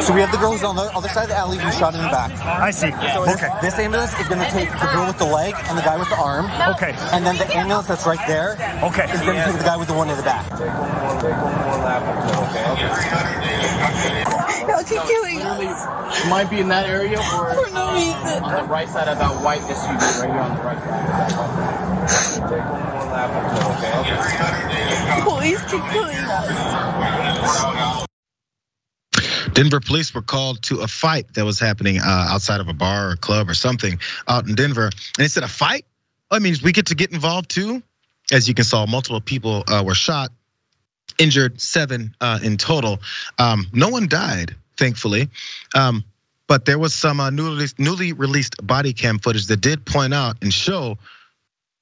So we have the girl who's on the other side of the alley who's shot in the back. I see. So this ambulance is going to take the girl with the leg and the guy with the arm. Okay. And then the ambulance that's right there is going to take the guy with the one in the back. Take one more lap until, okay? No, keep killing us. It might be in that area or for no reason. On the right side of that white SUV, right here on the right side. Take one more lap until, okay? Police keep killing us. Denver police were called to a fight that was happening outside of a bar or club or something out in Denver. And they said, a fight? I mean, we get to get involved too. As you can see, multiple people were shot, injured, 7 in total. No one died, thankfully. But there was some newly released body cam footage that did point out and show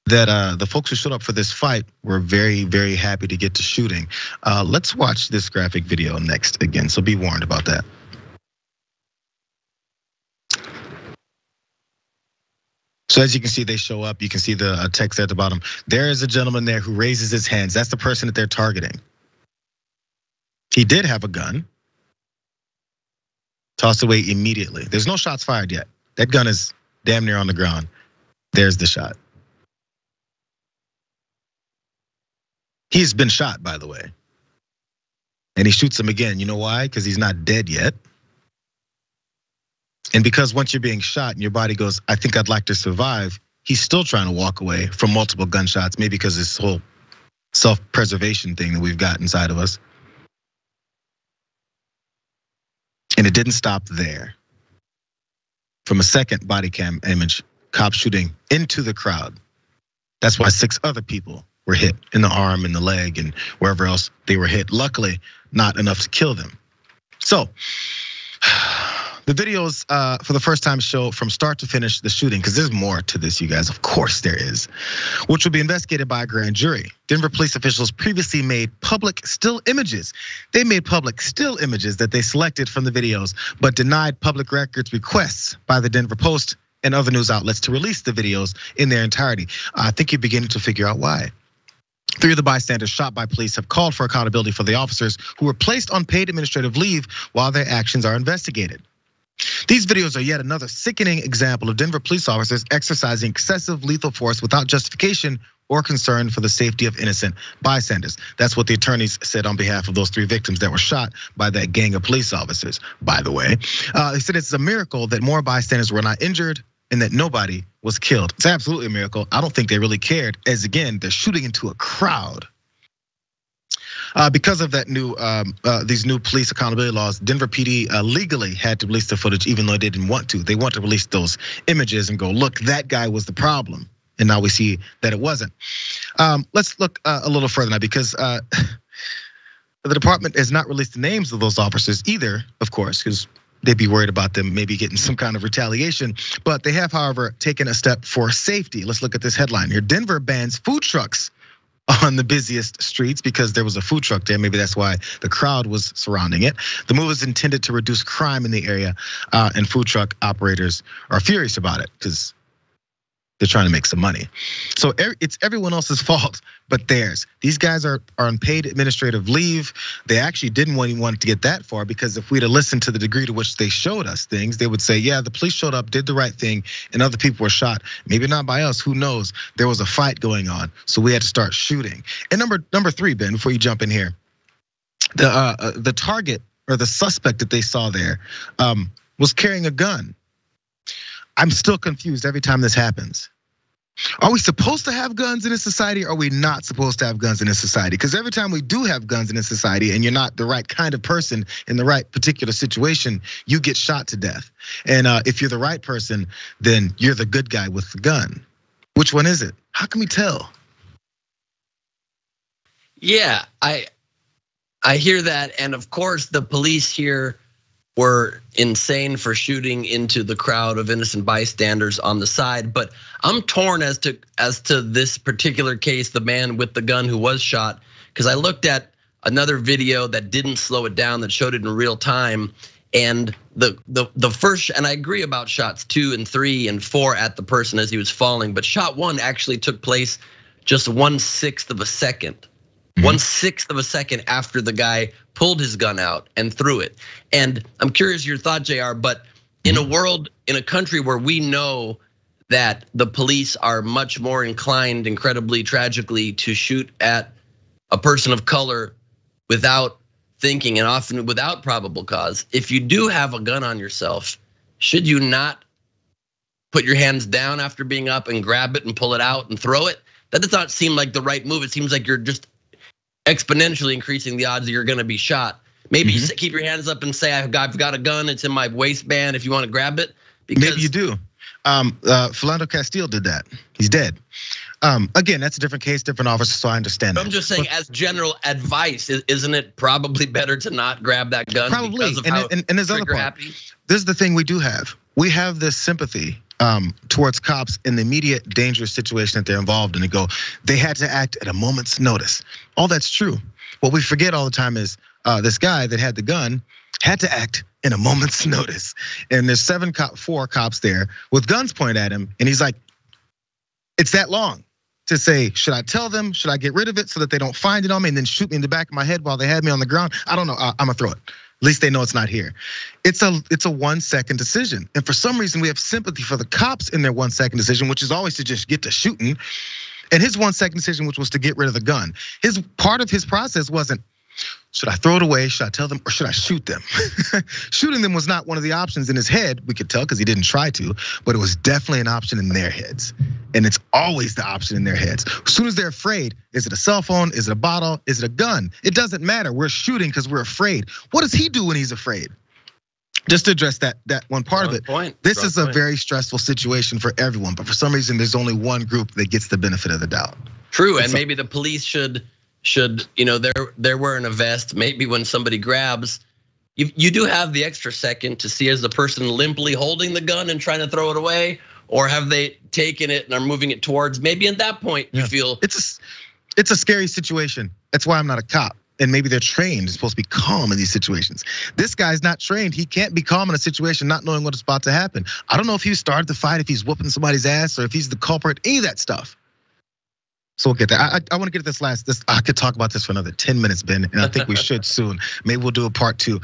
that the folks who showed up for this fight were very, very happy to get to shooting. Let's watch this graphic video next again, so be warned about that. So as you can see, they show up. You can see the text at the bottom. There is a gentleman there who raises his hands. That's the person that they're targeting. He did have a gun. Tossed away immediately. There's no shots fired yet. That gun is damn near on the ground. There's the shot. He's been shot, by the way. And he shoots him again. You know why? Because he's not dead yet. And because once you're being shot and your body goes, I think I'd like to survive, he's still trying to walk away from multiple gunshots, maybe because this whole self-preservation thing that we've got inside of us. And it didn't stop there. From a second body cam image, cops shooting into the crowd. That's why 6 other people were hit in the arm and the leg and wherever else they were hit. Luckily, not enough to kill them. So, the videos for the first time show from start to finish the shooting, because there's more to this, you guys. Of course there is, which will be investigated by a grand jury. Denver police officials previously made public still images. They made public still images that they selected from the videos, but denied public records requests by the Denver Post and other news outlets to release the videos in their entirety. I think you're beginning to figure out why. 3 of the bystanders shot by police have called for accountability for the officers who were placed on paid administrative leave while their actions are investigated. These videos are yet another sickening example of Denver police officers exercising excessive lethal force without justification or concern for the safety of innocent bystanders. That's what the attorneys said on behalf of those 3 victims that were shot by that gang of police officers, by the way. They said it's a miracle that more bystanders were not injured and that nobody was killed. It's absolutely a miracle. I don't think they really cared, as again, they're shooting into a crowd. Because of that these new police accountability laws, Denver PD legally had to release the footage, even though they didn't want to. They want to release those images and go, look, that guy was the problem. And now we see that it wasn't. Let's look a little further now, because the department has not released the names of those officers either, of course, because they'd be worried about them maybe getting some kind of retaliation. But they have, however, taken a step for safety. Let's look at this headline here. Denver bans food trucks on the busiest streets because there was a food truck there. Maybe that's why the crowd was surrounding it. The move is intended to reduce crime in the area, and food truck operators are furious about it because they're trying to make some money. So it's everyone else's fault but theirs. These guys are on paid administrative leave. They actually didn't want to get that far, because if we'd have listened to the degree to which they showed us things, they would say, yeah, the police showed up, did the right thing, and other people were shot. Maybe not by us, who knows? There was a fight going on, so we had to start shooting. And number 3, Ben, before you jump in here, the target or the suspect that they saw there was carrying a gun. I'm still confused every time this happens. Are we supposed to have guns in this society, or are we not supposed to have guns in this society? Because every time we do have guns in this society and you're not the right kind of person in the right particular situation, you get shot to death. And if you're the right person, then you're the good guy with the gun. Which one is it? How can we tell? Yeah, I hear that. And of course, the police here were insane for shooting into the crowd of innocent bystanders on the side. But I'm torn as to this particular case, the man with the gun who was shot, because I looked at another video that didn't slow it down, that showed it in real time. And the first, and I agree about shots 2 and 3 and 4 at the person as he was falling, but shot 1 actually took place just 1/6 of a second 1/6 of a second after the guy pulled his gun out and threw it. And I'm curious your thought, JR, but in a world, in a country where we know that the police are much more inclined, incredibly tragically, to shoot at a person of color without thinking and often without probable cause, if you do have a gun on yourself, should you not put your hands down after being up and grab it and pull it out and throw it? That does not seem like the right move. It seems like you're just exponentially increasing the odds that you're gonna be shot. Maybe you keep your hands up and say, I've got a gun, it's in my waistband if you wanna grab it. Because maybe you do. Philando Castile did that, he's dead. Again, that's a different case, different officer, so I understand that. I'm just saying, as general advice, isn't it probably better to not grab that gun? Probably, because of how and there's other part. happy? This is the thing we do have. We have this sympathy towards cops in the immediate dangerous situation that they're involved in. They had to act at a moment's notice. All that's true. What we forget all the time is this guy that had the gun had to act in a moment's notice. And there's 4 cops there with guns pointed at him, and he's like, it's that long to say, should I tell them? Should I get rid of it so that they don't find it on me and then shoot me in the back of my head while they had me on the ground? I don't know. I'm gonna throw it. At least they know it's not here. It's a 1-second decision. And for some reason, we have sympathy for the cops in their 1-second decision, which is always to just get to shooting. And his 1-second decision, which was to get rid of the gun. Part of his process wasn't, should I throw it away? Should I tell them, or should I shoot them? Shooting them was not one of the options in his head. We could tell because he didn't try to, but it was definitely an option in their heads. And it's always the option in their heads. As soon as they're afraid, is it a cell phone? Is it a bottle? Is it a gun? It doesn't matter. We're shooting because we're afraid. What does he do when he's afraid? Just to address that one part of it. This is a very stressful situation for everyone, but for some reason, there's only one group that gets the benefit of the doubt. True, and maybe the police should, they're wearing a vest. Maybe when somebody grabs, you do have the extra second to see, is the person limply holding the gun and trying to throw it away, or have they taken it and are moving it towards? Maybe at that point you feel it's a scary situation. That's why I'm not a cop. And maybe they're trained, they're supposed to be calm in these situations. This guy's not trained, he can't be calm in a situation not knowing what's about to happen. I don't know if he started the fight, if he's whooping somebody's ass, or if he's the culprit, any of that stuff. So we'll get there. I want to get to this I could talk about this for another 10 minutes, Ben, and I think we should soon. Maybe we'll do a part 2.